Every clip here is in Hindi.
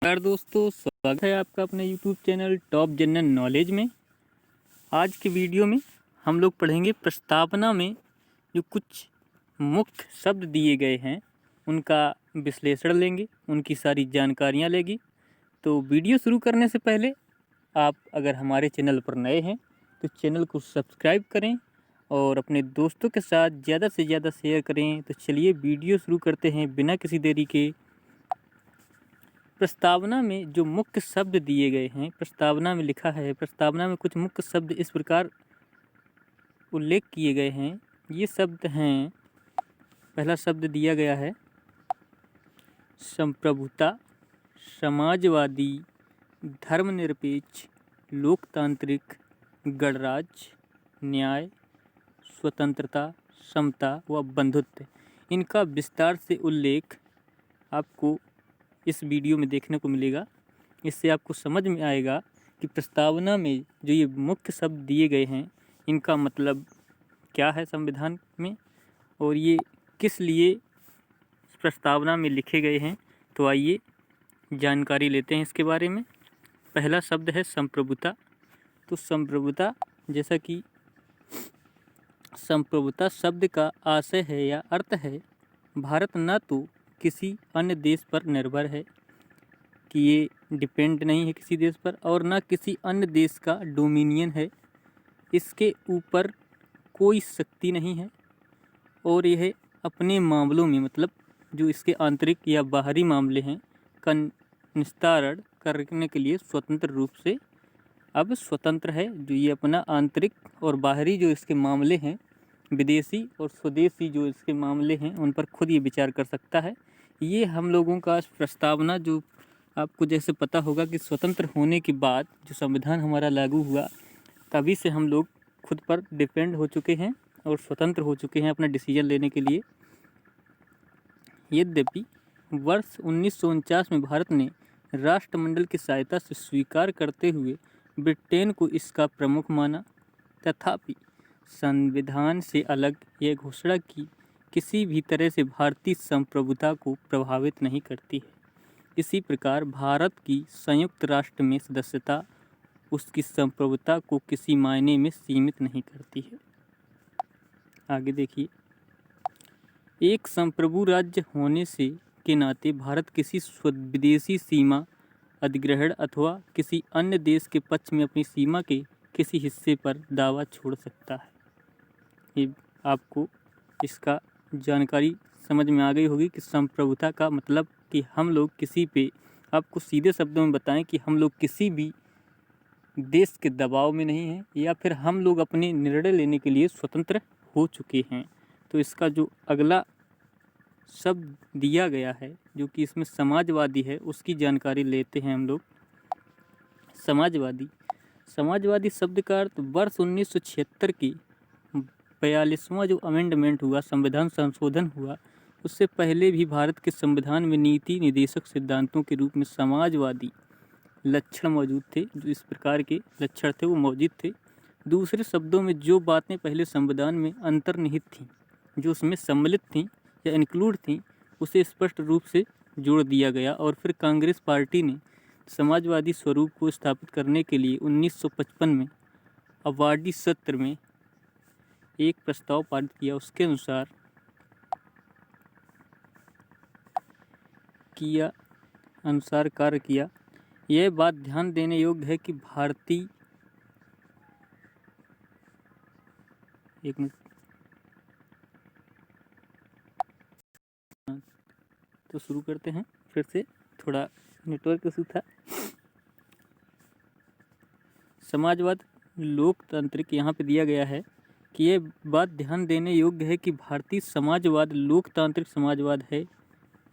नमस्कार दोस्तों, स्वागत है आपका अपने YouTube channel top general knowledge में। आज के वीडियो में हम लोग पढ़ेंगे प्रस्तावना में जो कुछ मुख्य शब्द दिए गए हैं उनका विश्लेषण लेंगे, उनकी सारी जानकारियां लेंगे। तो वीडियो शुरू करने से पहले आप अगर हमारे चैनल पर नए हैं तो चैनल को सब्सक्राइब करें और अपने दोस्तों के साथ ज़्यादा से ज़्यादा शेयर करें। तो चलिए वीडियो शुरू करते हैं बिना किसी देरी के। प्रस्तावना में जो मुख्य शब्द दिए गए हैं, प्रस्तावना में लिखा है, प्रस्तावना में कुछ मुख्य शब्द इस प्रकार उल्लेख किए गए हैं। ये शब्द हैं, पहला शब्द दिया गया है संप्रभुता, समाजवादी, धर्मनिरपेक्ष, लोकतांत्रिक, गणराज्य, न्याय, स्वतंत्रता, समता व बंधुत्व। इनका विस्तार से उल्लेख आपको इस वीडियो में देखने को मिलेगा। इससे आपको समझ में आएगा कि प्रस्तावना में जो ये मुख्य शब्द दिए गए हैं इनका मतलब क्या है संविधान में और ये किस लिए प्रस्तावना में लिखे गए हैं। तो आइए जानकारी लेते हैं इसके बारे में। पहला शब्द है संप्रभुता। तो संप्रभुता, जैसा कि संप्रभुता शब्द का आशय है या अर्थ है, भारत न तो किसी अन्य देश पर निर्भर है कि ये डिपेंड नहीं है किसी देश पर, और न किसी अन्य देश का डोमिनियन है, इसके ऊपर कोई शक्ति नहीं है, और यह अपने मामलों में, मतलब जो इसके आंतरिक या बाहरी मामले हैं, का निस्तारण करने के लिए स्वतंत्र रूप से अब स्वतंत्र है। जो ये अपना आंतरिक और बाहरी जो इसके मामले हैं, विदेशी और स्वदेशी जो इसके मामले हैं, उन पर खुद ये विचार कर सकता है। ये हम लोगों का प्रस्तावना, जो आपको जैसे पता होगा कि स्वतंत्र होने के बाद जो संविधान हमारा लागू हुआ, तभी से हम लोग खुद पर डिपेंड हो चुके हैं और स्वतंत्र हो चुके हैं अपना डिसीजन लेने के लिए। यद्यपि वर्ष 1949 में भारत ने राष्ट्रमंडल की सहायता से स्वीकार करते हुए ब्रिटेन को इसका प्रमुख माना, तथापि संविधान से अलग यह घोषणा की किसी भी तरह से भारतीय संप्रभुता को प्रभावित नहीं करती है। इसी प्रकार भारत की संयुक्त राष्ट्र में सदस्यता उसकी संप्रभुता को किसी मायने में सीमित नहीं करती है। आगे देखिए, एक संप्रभु राज्य होने से के नाते भारत किसी विदेशी सीमा अधिग्रहण अथवा किसी अन्य देश के पक्ष में अपनी सीमा के किसी हिस्से पर दावा छोड़ सकता है। ये आपको इसका जानकारी समझ में आ गई होगी कि संप्रभुता का मतलब कि हम लोग किसी पे, आपको सीधे शब्दों में बताएं कि हम लोग किसी भी देश के दबाव में नहीं हैं, या फिर हम लोग अपने निर्णय लेने के लिए स्वतंत्र हो चुके हैं। तो इसका जो अगला शब्द दिया गया है, जो कि इसमें समाजवादी है, उसकी जानकारी लेते हैं हम लोग। समाजवादी, समाजवादी शब्द का अर्थ वर्ष 1976 की 42वां जो अमेंडमेंट हुआ, संविधान संशोधन हुआ, उससे पहले भी भारत के संविधान में नीति निर्देशक सिद्धांतों के रूप में समाजवादी लक्षण मौजूद थे। जो इस प्रकार के लक्षण थे वो मौजूद थे। दूसरे शब्दों में जो बातें पहले संविधान में अंतर्निहित थीं, जो उसमें सम्मिलित थीं या इंक्लूड थीं, उसे स्पष्ट रूप से जोड़ दिया गया। और फिर कांग्रेस पार्टी ने समाजवादी स्वरूप को स्थापित करने के लिए 1955 में अवार्डी सत्र में एक प्रस्ताव पारित किया। उसके अनुसार कार्य किया। यह बात ध्यान देने योग्य है कि भारतीय, एक मिनट, तो शुरू करते हैं फिर से, थोड़ा नेटवर्क इशू था। समाजवाद लोकतांत्रिक, यहाँ पे दिया गया है कि यह बात ध्यान देने योग्य है कि भारतीय समाजवाद लोकतांत्रिक समाजवाद है,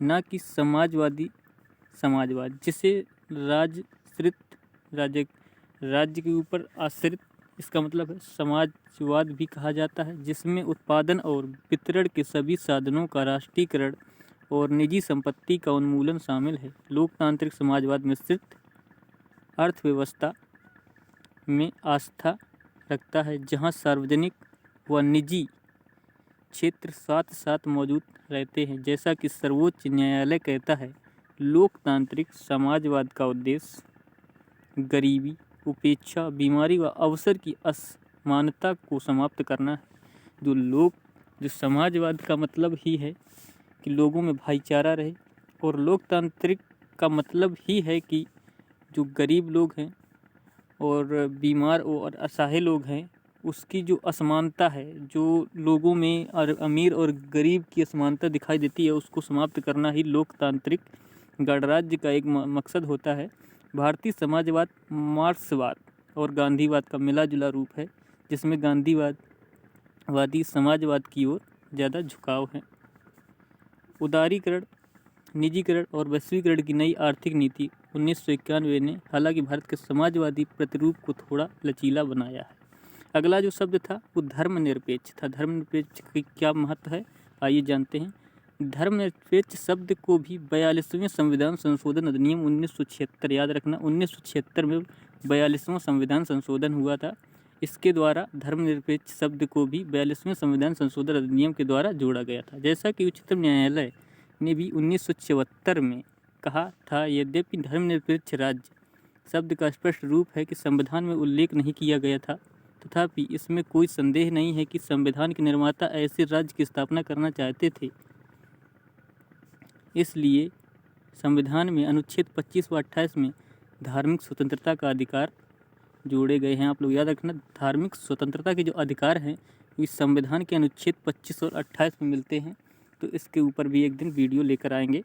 न कि समाजवादी समाजवाद, जिसे राज्य के ऊपर आश्रित, इसका मतलब है समाजवाद भी कहा जाता है, जिसमें उत्पादन और वितरण के सभी साधनों का राष्ट्रीयकरण और निजी संपत्ति का उन्मूलन शामिल है। लोकतांत्रिक समाजवाद मिश्रित अर्थव्यवस्था में आस्था रखता है, जहां सार्वजनिक व निजी क्षेत्र साथ साथ मौजूद रहते हैं। जैसा कि सर्वोच्च न्यायालय कहता है, लोकतांत्रिक समाजवाद का उद्देश्य गरीबी, उपेक्षा, बीमारी व अवसर की असमानता को समाप्त करना है। जो समाजवाद का मतलब ही है कि लोगों में भाईचारा रहे, और लोकतांत्रिक का मतलब ही है कि जो गरीब लोग हैं और बीमार और असहाय लोग हैं, उसकी जो असमानता है, जो लोगों में और अमीर और गरीब की असमानता दिखाई देती है, उसको समाप्त करना ही लोकतांत्रिक गणराज्य का एक मकसद होता है। भारतीय समाजवाद मार्क्सवाद और गांधीवाद का मिला जुला रूप है, जिसमें गांधीवादी समाजवाद की ओर ज़्यादा झुकाव है। उदारीकरण, निजीकरण और वैश्वीकरण की नई आर्थिक नीति 1991 ने हालांकि भारत के समाजवादी प्रतिरूप को थोड़ा लचीला बनाया है। अगला जो शब्द था वो धर्मनिरपेक्ष था। धर्मनिरपेक्ष की क्या महत्व है, आइए जानते हैं। धर्मनिरपेक्ष शब्द को भी 42वें संविधान संशोधन अधिनियम 1976, याद रखना 1976 में 42वां संविधान संशोधन हुआ था। इसके द्वारा धर्मनिरपेक्ष शब्द को भी 42वें संविधान संशोधन अधिनियम के द्वारा जोड़ा गया था। जैसा कि उच्चतम न्यायालय ने भी 1974 में कहा था, यद्यपि धर्मनिरपेक्ष राज्य शब्द का स्पष्ट रूप है कि संविधान में उल्लेख नहीं किया गया था, तथापि इसमें कोई संदेह नहीं है कि संविधान के निर्माता ऐसे राज्य की स्थापना करना चाहते थे। इसलिए संविधान में अनुच्छेद 25 व 28 में धार्मिक स्वतंत्रता का अधिकार जोड़े गए हैं। आप लोग याद रखना, धार्मिक स्वतंत्रता के जो अधिकार हैं इस संविधान के अनुच्छेद 25 और 28 में मिलते हैं। तो इसके ऊपर भी एक दिन वीडियो लेकर आएंगे।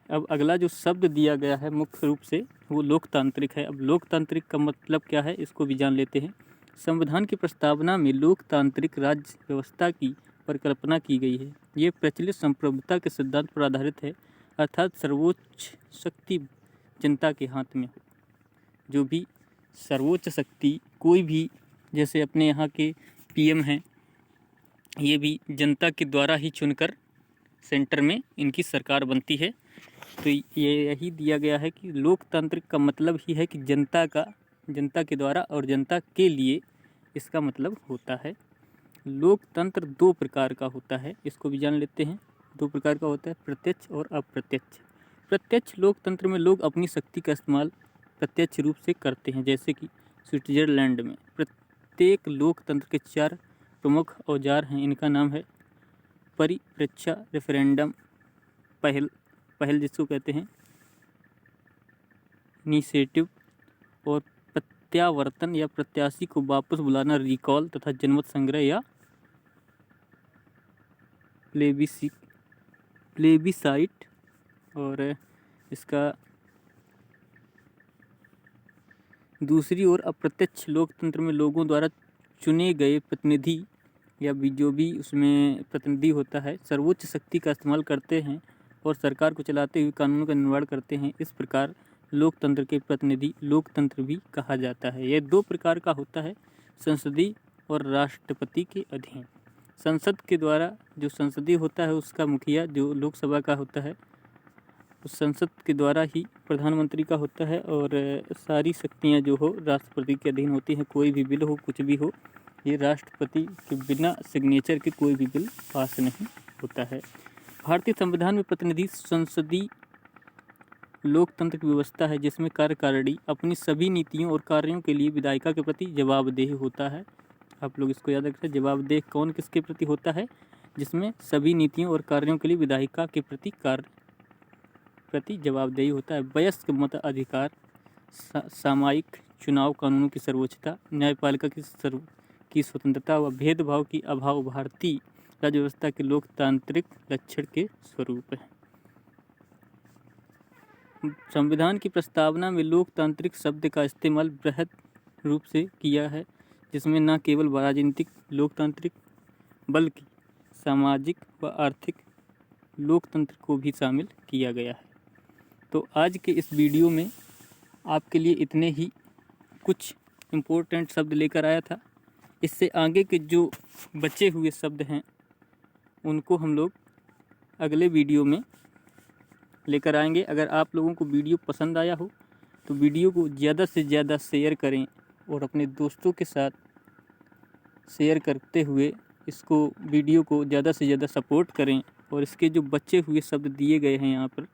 अब अगला जो शब्द दिया गया है मुख्य रूप से वो लोकतांत्रिक है। अब लोकतांत्रिक का मतलब क्या है, इसको भी जान लेते हैं। संविधान की प्रस्तावना में लोकतांत्रिक राज्य व्यवस्था की परिकल्पना की गई है। ये प्रचलित संप्रभुता के सिद्धांत पर आधारित है, अर्थात सर्वोच्च शक्ति जनता के हाथ में हो। जो भी सर्वोच्च शक्ति कोई भी, जैसे अपने यहाँ के पीएम हैं, ये भी जनता के द्वारा ही चुनकर सेंटर में इनकी सरकार बनती है। तो ये यही दिया गया है कि लोकतांत्रिक का मतलब ही है कि जनता के द्वारा और जनता के लिए इसका मतलब होता है। लोकतंत्र दो प्रकार का होता है, इसको भी जान लेते हैं। दो प्रकार का होता है, प्रत्यक्ष और अप्रत्यक्ष। प्रत्यक्ष लोकतंत्र में लोग अपनी शक्ति का इस्तेमाल प्रत्यक्ष रूप से करते हैं, जैसे कि स्विट्जरलैंड में। प्रत्येक लोकतंत्र के 4 प्रमुख औजार हैं। इनका नाम है परिप्रेक्ष्य, रेफरेंडम, पहल जिसको कहते हैं, इनिशिएटिव, और प्रत्यावर्तन या प्रत्याशी को वापस बुलाना, रिकॉल, तथा जनमत संग्रह या प्लेबिसाइट। और इसका दूसरी ओर अप्रत्यक्ष लोकतंत्र में लोगों द्वारा चुने गए प्रतिनिधि या जो भी उसमें प्रतिनिधि होता है, सर्वोच्च शक्ति का इस्तेमाल करते हैं और सरकार को चलाते हुए कानूनों का निर्माण करते हैं। इस प्रकार लोकतंत्र के प्रतिनिधि लोकतंत्र भी कहा जाता है। यह दो प्रकार का होता है, संसदीय और राष्ट्रपति के अधीन। संसद के द्वारा जो संसदीय होता है उसका मुखिया जो लोकसभा का होता है, उस संसद के द्वारा ही प्रधानमंत्री का होता है, और सारी शक्तियां जो हो राष्ट्रपति के अधीन होती हैं। कोई भी बिल हो, कुछ भी हो, ये राष्ट्रपति के बिना सिग्नेचर के कोई भी बिल पास नहीं होता है। भारतीय संविधान में प्रतिनिधि संसदीय लोकतंत्र की व्यवस्था है, जिसमें कार्यकारिणी अपनी सभी नीतियों और कार्यों के लिए विधायिका के प्रति जवाबदेह होता है। आप लोग इसको याद रखें, जवाबदेह कौन किसके प्रति होता है, जिसमें सभी नीतियों और कार्यों के लिए विधायिका के प्रति जवाबदेही होता है। वयस्क मताधिकार, सामयिक चुनाव, कानूनों की सर्वोच्चता, न्यायपालिका की स्वतंत्रता व भेदभाव की अभाव भारतीय राज्य व्यवस्था के लोकतांत्रिक लक्षण के स्वरूप है। संविधान की प्रस्तावना में लोकतांत्रिक शब्द का इस्तेमाल बृहद रूप से किया है, जिसमें न केवल राजनीतिक लोकतांत्रिक बल्कि सामाजिक व आर्थिक लोकतंत्र को भी शामिल किया गया है। तो आज के इस वीडियो में आपके लिए इतने ही कुछ इम्पोर्टेंट शब्द लेकर आया था। इससे आगे के जो बचे हुए शब्द हैं उनको हम लोग अगले वीडियो में लेकर आएंगे। अगर आप लोगों को वीडियो पसंद आया हो तो वीडियो को ज़्यादा से ज़्यादा शेयर करें और अपने दोस्तों के साथ शेयर करते हुए इसको वीडियो को ज़्यादा से ज़्यादा सपोर्ट करें। और इसके जो बचे हुए शब्द दिए गए हैं यहाँ पर,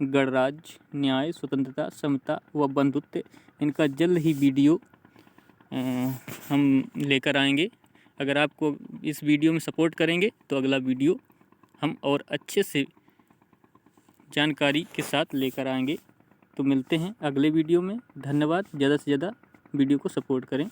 गणराज्य, न्याय, स्वतंत्रता, समता व बंधुत्व, इनका जल्द ही वीडियो हम लेकर आएंगे। अगर आपको इस वीडियो में सपोर्ट करेंगे तो अगला वीडियो हम और अच्छे से जानकारी के साथ लेकर आएंगे। तो मिलते हैं अगले वीडियो में। धन्यवाद। ज़्यादा से ज़्यादा वीडियो को सपोर्ट करें।